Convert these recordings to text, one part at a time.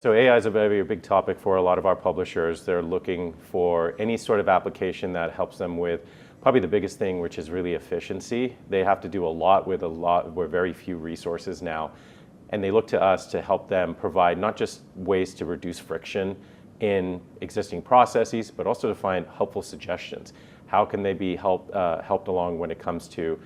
So AI is a very big topic for a lot of our publishers. They're looking for any sort of application that helps them with probably the biggest thing, which is really efficiency. They have to do a lot with very few resources now. And they look to us to help them provide not just ways to reduce friction in existing processes, but also to find helpful suggestions. How can they be helped along when it comes to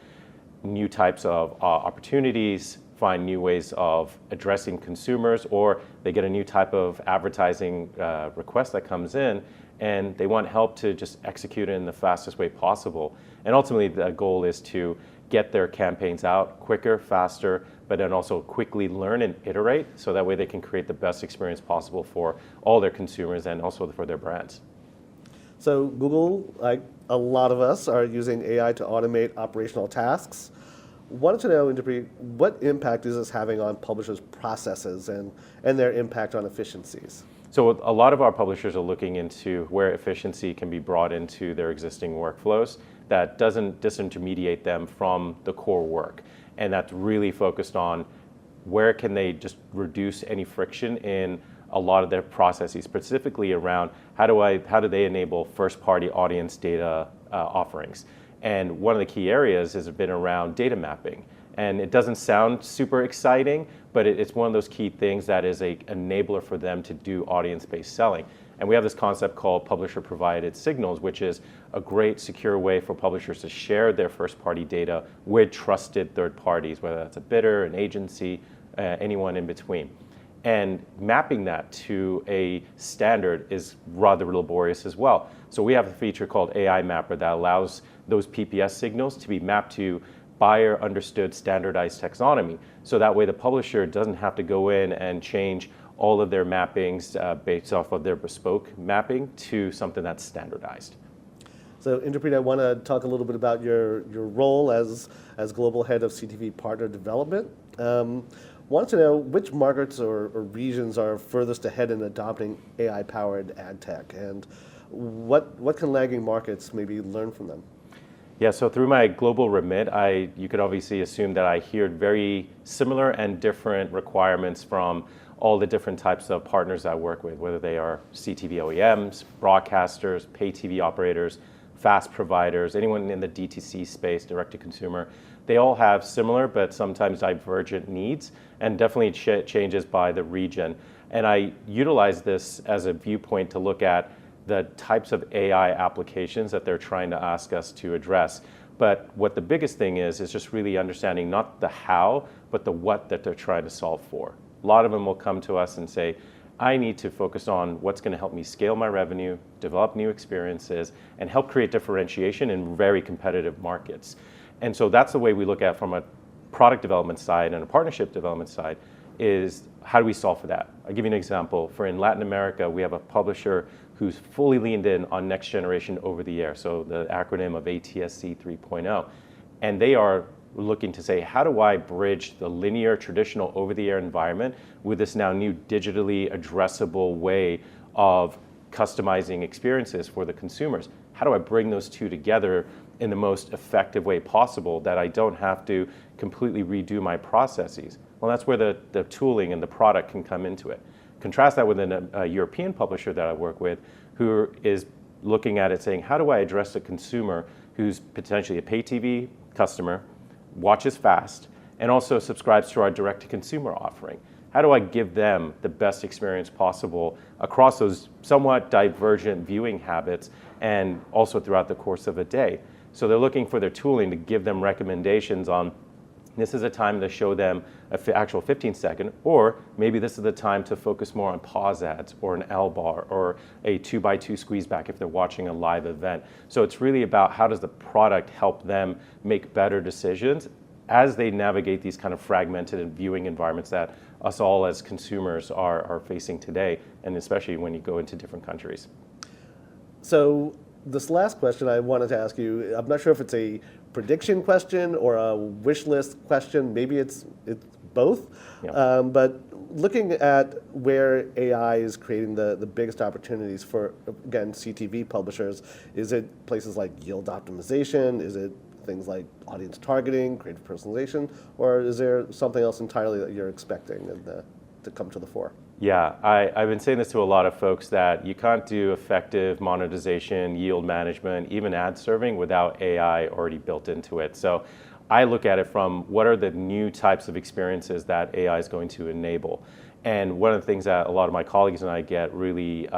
new types of opportunities, find new ways of addressing consumers, or they get a new type of advertising request that comes in and they want help to just execute it in the fastest way possible. And ultimately the goal is to get their campaigns out quicker, faster, but then also quickly learn and iterate so that way they can create the best experience possible for all their consumers and also for their brands. So Google, like a lot of us, are using AI to automate operational tasks. Wanted to know, Inderpreet, what impact is this having on publishers' processes and their impact on efficiencies? So a lot of our publishers are looking into where efficiency can be brought into their existing workflows that doesn't disintermediate them from the core work. And that's really focused on where can they just reduce any friction in a lot of their processes, specifically around how do they enable first-party audience data offerings. And one of the key areas has been around data mapping. And it doesn't sound super exciting, but it's one of those key things that is an enabler for them to do audience-based selling. And we have this concept called publisher-provided signals, which is a great secure way for publishers to share their first-party data with trusted third parties, whether that's a bidder, an agency, anyone in between. And mapping that to a standard is rather laborious as well. So we have a feature called AI Mapper that allows those PPS signals to be mapped to buyer understood standardized taxonomy. So that way the publisher doesn't have to go in and change all of their mappings based off of their bespoke mapping to something that's standardized. So Inderpreet, I want to talk a little bit about your role as global head of CTV Partner Development. Wanted to know which markets or regions are furthest ahead in adopting AI-powered ad tech, and what can lagging markets maybe learn from them? Yeah, so through my global remit, you could obviously assume that I hear very similar and different requirements from all the different types of partners I work with, whether they are CTV OEMs, broadcasters, pay TV operators, FAST providers, anyone in the DTC space, direct to consumer. They all have similar but sometimes divergent needs, and definitely changes by the region. And I utilize this as a viewpoint to look at the types of AI applications that they're trying to ask us to address. But what the biggest thing is just really understanding not the how, but the what that they're trying to solve for. A lot of them will come to us and say, I need to focus on what's going to help me scale my revenue, develop new experiences, and help create differentiation in very competitive markets. And so that's the way we look at from a product development side and a partnership development side is how do we solve for that? I'll give you an example. For in Latin America, we have a publisher who's fully leaned in on next generation over the air, so the acronym of ATSC 3.0. And they are looking to say, how do I bridge the linear traditional over the air environment with this now new digitally addressable way of customizing experiences for the consumers? How do I bring those two together in the most effective way possible that I don't have to completely redo my processes? Well, that's where the tooling and the product can come into it. Contrast that with a European publisher that I work with who is looking at it saying, how do I address a consumer who's potentially a pay TV customer, watches FAST, and also subscribes to our direct-to-consumer offering? How do I give them the best experience possible across those somewhat divergent viewing habits and also throughout the course of a day? So they're looking for their tooling to give them recommendations on this is a time to show them an actual 15-second, or maybe this is the time to focus more on pause ads or an L-bar or a 2x2 squeeze back if they're watching a live event. So it's really about how does the product help them make better decisions as they navigate these kind of fragmented and viewing environments that us all as consumers are facing today, and especially when you go into different countries. So this last question I wanted to ask you, I'm not sure if it's a prediction question or a wish list question. Maybe it's both. Yeah. But looking at where AI is creating the biggest opportunities for, again, CTV publishers, is it places like yield optimization? Is it things like audience targeting, creative personalization? Or is there something else entirely that you're expecting to come to the fore? Yeah, I've been saying this to a lot of folks that you can't do effective monetization, yield management, even ad serving without AI already built into it. So I look at it from what are the new types of experiences that AI is going to enable. And one of the things that a lot of my colleagues and I get really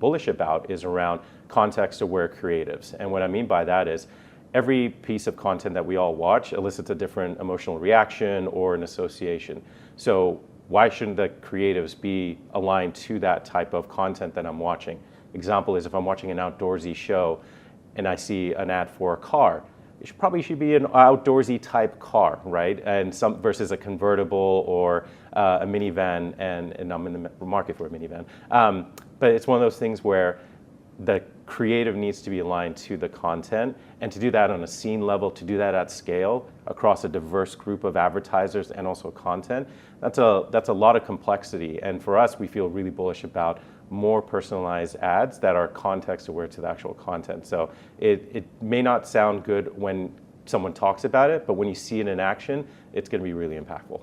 bullish about is around context-aware creatives. And what I mean by that is every piece of content that we all watch elicits a different emotional reaction or an association. So why shouldn't the creatives be aligned to that type of content that I'm watching? Example is if I'm watching an outdoorsy show and I see an ad for a car, it probably should be an outdoorsy type car, right? And some versus a convertible or a minivan, and I'm in the market for a minivan. But it's one of those things where the creative needs to be aligned to the content, and to do that on a scene level, to do that at scale across a diverse group of advertisers and also content, that's a lot of complexity. And for us, we feel really bullish about more personalized ads that are context aware to the actual content. So it may not sound good when someone talks about it, but when you see it in action, it's going to be really impactful.